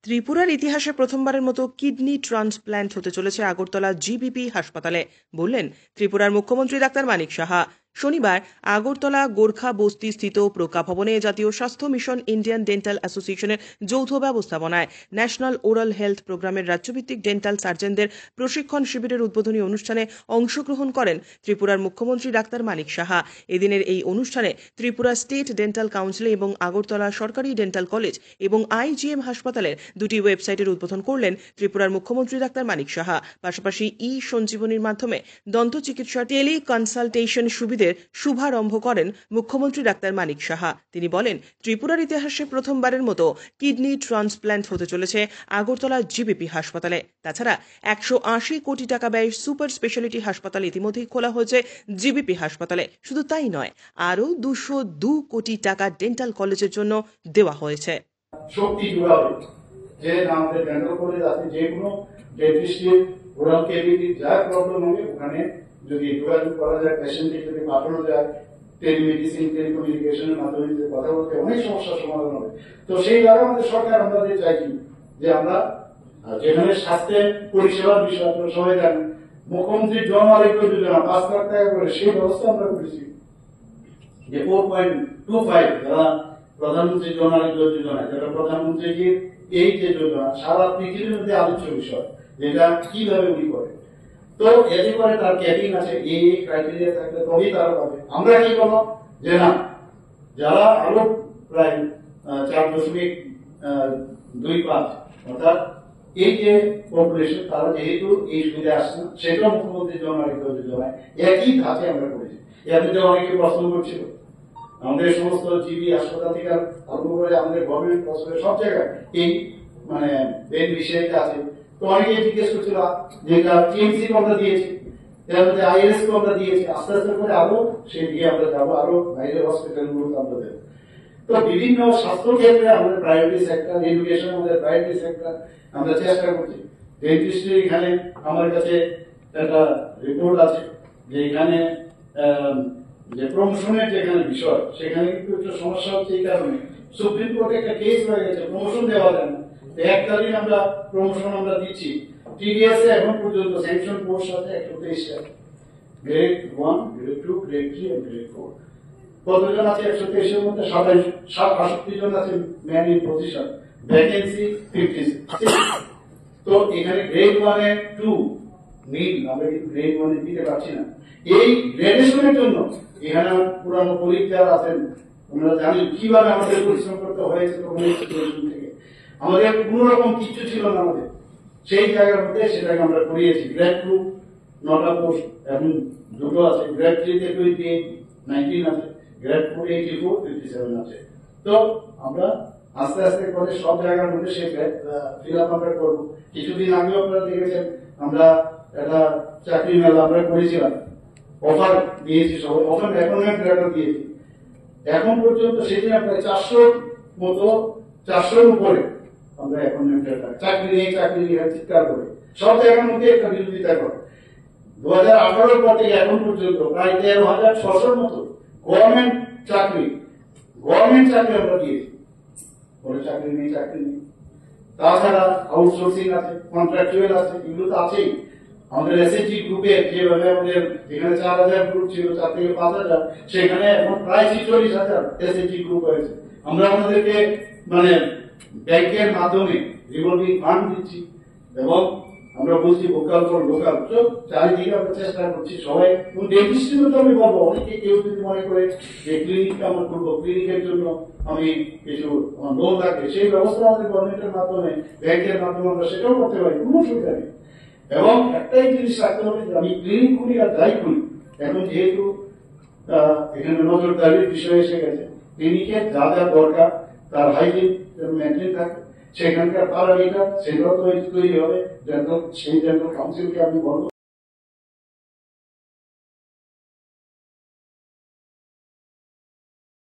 ত্রিপুরার ইতিহাসে প্রথমবারের মতো কিডনি ট্রান্সপ্ল্যান্ট হতে চলেছে আগরতলা জিবিপি হাসপাতালে, বললেন ত্রিপুরার মুখ্যমন্ত্রী ডাক্তার মানিক সাহা। শনিবার আগরতলা গোর্খা বস্তি স্থিত প্রজ্ঞা ভবনে জাতীয় স্বাস্থ্য মিশন ইন্ডিয়ান ডেন্টাল অ্যাসোসিয়েশনের যৌথ ব্যবস্থাপনায় ন্যাশনাল ওরাল হেলথ প্রোগ্রামের রাজ্যভিত্তিক ডেন্টাল সার্জনদের প্রশিক্ষণ শিবিরের উদ্বোধনী অনুষ্ঠানে অংশগ্রহণ করেন ত্রিপুরার মুখ্যমন্ত্রী ডাক্তার মানিক সাহা। এদিনের এই অনুষ্ঠানে ত্রিপুরা স্টেট ডেন্টাল কাউন্সিল এবং আগরতলা সরকারি ডেন্টাল কলেজ এবং আইজিএম হাসপাতালের দুটি ওয়েবসাইটের উদ্বোধন করলেন ত্রিপুরার মুখ্যমন্ত্রী ডাক্তার মানিক সাহা। পাশাপাশি সঞ্জীবনীর মাধ্যমে দন্ত চিকিৎসা টেলি কনসালটেশন সুবিধের শুভারম্ভ করেন মুখ্যমন্ত্রী ডাক্তার মানিক সাহা। তিনি বলেন, ত্রিপুরার ইতিহাসে প্রথমবারের মতো কিডনি ট্রান্সপ্ল্যান্ট হতে চলেছে আগরতলা জিবিপি হাসপাতালে। তাছাড়া 180 কোটি টাকা ব্যয়ে সুপার স্পেশালিটি হাসপাতাল ইতিমধ্যেই খোলা হয়েছে জিবিপি হাসপাতালে। শুধু তাই নয়, আরও 202 কোটি টাকা ডেন্টাল কলেজের জন্য দেওয়া হয়েছে। শক্তি যোগাবে যে আমাদের ডেন্টাল কলেজ আছে, যে কোনো ডেন্টিস্টের ওরাল ক্যাভিটি যা প্রবলেম হবে ওখানে যদি যোগাযোগ করা যায়, পেশেন্টকে যদি পাঠানো যায়, টেলিমেডিসিন টেলিকমিউনিকেশনের মাধ্যমে যদি কথা বলতে অনেক সমস্যার সমাধান হবে। তো সেই দ্বারা আমাদের সরকার আমাদের চাইছি যে আমরা যেখানে স্বাস্থ্য পরিষেবার বিষয় আপনারা সবাই জানেন, মুখ্যমন্ত্রী জন আরোগ্য যোজনা 5 লাখ টাকা করে সেই ব্যবস্থা আমরা করেছি যে 4.25 যারা প্রধানমন্ত্রী জন আরোগ্য যোজনা, যেটা প্রধানমন্ত্রীজির এই যে যোজনা সারা পৃথিবীর মধ্যে আলোচ্য বিষয়, যেটা কিভাবে উনি করে। তো এতে করে তার ক্যাবিং আছে, এই ক্রাইটেরিয়া থাকলে তবেই তারা পাবে। আমরা কি করবো যে না, যারা আরো প্রায় 4.25 অর্থাৎ এই যে পপুলেশন, তারা যেহেতু এই সুবিধা আসছে না, সেটাও মুখ্যমন্ত্রী জন আরোগ্য যোজনায় একই ধাপে আমরা করেছি। এর মধ্যে অনেকে প্রশ্ন করছিল, আমাদের সমস্ত জিবি হাসপাতাল থেকে আরম্ভ করে আমাদের গভর্নমেন্ট হসপিটাল সব জায়গায় এই মানে বেড বিষয়টা আছে। তো অনেকে জিজ্ঞেস করছিল যে টিএমসি কে আমরা দিয়েছি, এর মধ্যে আইএলএস কে আমরা দিয়েছি, আস্তে আস্তে করে আরো সেদিকে আমরা যাবো, আরো বাইরের হসপিটাল গুলোকে আমরা দেবো। তো বিভিন্ন স্বাস্থ্য ক্ষেত্রে আমাদের প্রায়োরিটি সেক্টর, এডুকেশন আমাদের প্রায়োরিটি সেক্টর, আমরা চেষ্টা করছি। ডেন্টিস্ট্রি এখানে আমার কাছে একটা রিপোর্ট আছে যে এখানে যে প্রমোশনের যেখানে বিষয়, সেখানে কিন্তু একটু সমস্যা হচ্ছে। এই কারণে সুপ্রিম কোর্টে একটা কেস হয়ে গেছে, প্রমোশন দেওয়া যায় না। এককালীন আমরা প্রমোশন আমরা দিচ্ছি। টিডিএস এ এখন পর্যন্ত স্যাংশন পোস্ট আছে 123টা, গ্রেড 1, গ্রেড 2, গ্রেড 3 এবং গ্রেড 4। কতজন আছে 123 এর মধ্যে? 67 জন আছে ম্যান ইন পজিশন, ভ্যাকেন্সি 56। তো এখানে গ্রেড 1 এ 2 নীল, আমরা কিন্তু গ্রেড 1 এ দিতে পারছি না। এই গ্রেডেশনের জন্য এখানে পুরানো কলিগ যারা আছেন ওনারা জানেন কিভাবে আমাদের পরিশ্রম করতে হয়েছে। থেকে আমাদের কোন রকম কিছু ছিল না, আমাদের সেই জায়গার মধ্যে সেটাকে আমরা করিয়েছি। গ্রেড 2 9টা পোস্ট, এখন 2টো আছে। গ্রেড 3 তে 28, 19 আছে। গ্রেড 4 84, 57 আছে। তো আমরা আস্তে আস্তে করে সব জায়গার মধ্যে সে ফিল আপ আমরা করবো। কিছুদিন আগেও আপনারা দেখেছেন আমরা একটা চাকরি মেলা আমরা করেছিলাম, অফার দিয়েছি, সবাই অফার অ্যাপয়েন্টমেন্ট লেটার দিয়েছি। এখন পর্যন্ত সেদিন প্রায় 400 উপরে আমরা অ্যাপয়েন্টমেন্ট লেটার, চাকরি নেই চিৎকার করে সব জায়গার মধ্যে একটা বিরোধিতা করে। 2018 পর থেকে এখন পর্যন্ত প্রায় 13,600 মতো গভর্নমেন্ট চাকরি আমরা দিয়েছি। বলে চাকরি নেই। তাছাড়া আউটসোর্সিং আছে, কন্ট্রাকচুয়াল আছে, এগুলো তো আছেই। আমাদের এসএইচজি গ্রুপে যেভাবে আমাদের যেখানে 4,000 গ্রুপ ছিল, 4 থেকে 5,000, সেখানে এখন প্রায় 46,000 এসএইচজি গ্রুপ হয়েছে। আমরা আমাদেরকে মানে ব্যাংকের মাধ্যমে রিভলভিং ফান্ড দিচ্ছি এবং আমরা বলছি ভোকাল ফর লোকাল। তো চারিদিকে আমরা চেষ্টা করছি সবাই। ডেন্টিস্ট্রি মধ্যে আমি বলবো, অনেকে কেউ যদি মনে করে যে ক্লিনিকটা আমরা করবো, ক্লিনিকের জন্য আমি কিছু লোন লাগে, সেই ব্যবস্থা আমাদের গভর্নমেন্টের মাধ্যমে, ব্যাংকের মাধ্যমে আমরা সেটাও করতে পারি, কোনো অসুবিধা নেই। এবং একটাই জিনিস রাখতে হবে যে আমি ক্লিনিক খুলি আর যাই খুলি, এখন যেহেতু এখানে নজরদারির বিষয় এসে গেছে, ক্লিনিকের যা যা দরকার তার হাইজিন মেনটেন থাকে, সেখানকার প্যারামিটার সেটাও তৈরি হবে। সেই ডেন্টাল কাউন্সিলকে আমি বলবো